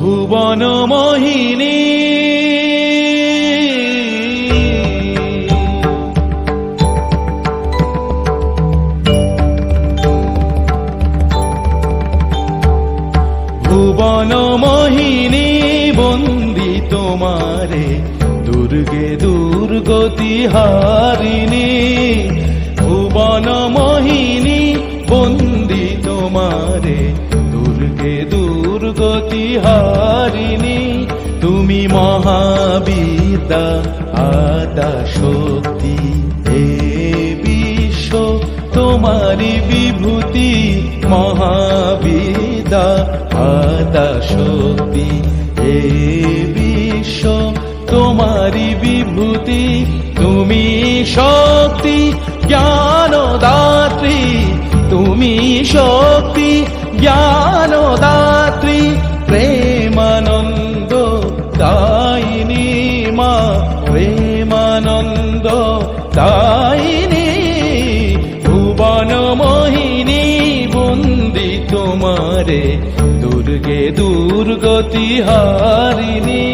ভুবন মোহিনী ভুবন মোহিনী বন্দি তোমারে দুর্গে দুর্গতি হারিণী ভুবন মোহিনী বন্দি তোমারে দুর্গে দুর্গতি হারিণী তুমি মহাবিদ্যা আদা শক্তি হে বিশ্ব তোমারি বিভূতি মহাবিদ্যা আদা শক্তি হে বিশ্ব তোমারি বিভূতি তুমি শক্তি জ্ঞানদাত্রী তুমি শক্তি জ্ঞানদাত্রী প্রেমানন্দ দায়িনী মা প্রেমানন্দ দায়িনী ভুবন মোহিনী বন্দি তোমারে দুর্গে দুর্গতি হারিণী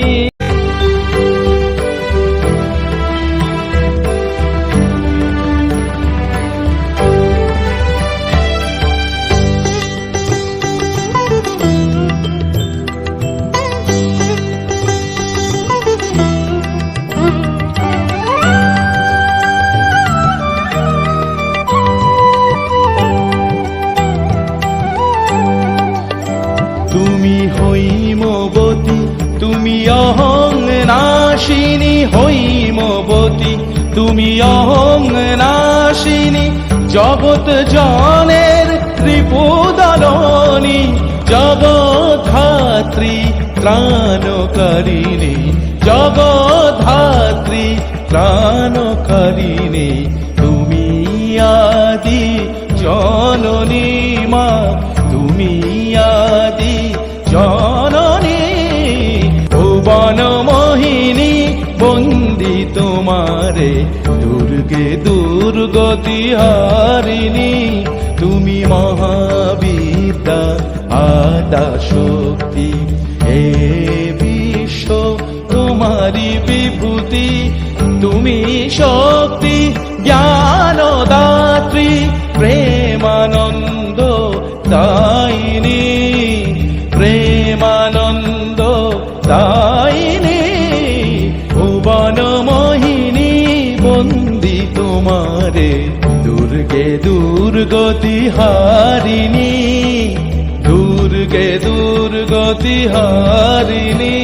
তুমি হৈমবতী তুমি অহং নাশিনী হৈমবতী তুমি অহং নাশিনী জগৎ জনের ত্রিপুদারণী জগদ্ধাত্রী ত্রাণকারিণী জগদ্ধাত্রী ত্রাণকারিণী তুমি আদি জননী মা তুমি আদি জননী ভুবন মোহিনী বন্দি তোমারে দুর্গে দুর্গতি হারিণী তুমি মহাবিদ্যা আদা শক্তি হে বিশ্ব তোমারি বিভূতি তুমি শক্তি জ্ঞানদাত্রী প্রেমানন্দ দায়িনী প্রেমানন্দ দায়িনী ভুবন মোহিনী বন্দি তোমারে দুর্গে দুর্গতি হারিণী দুর্গে দুর্গতি হারিণী।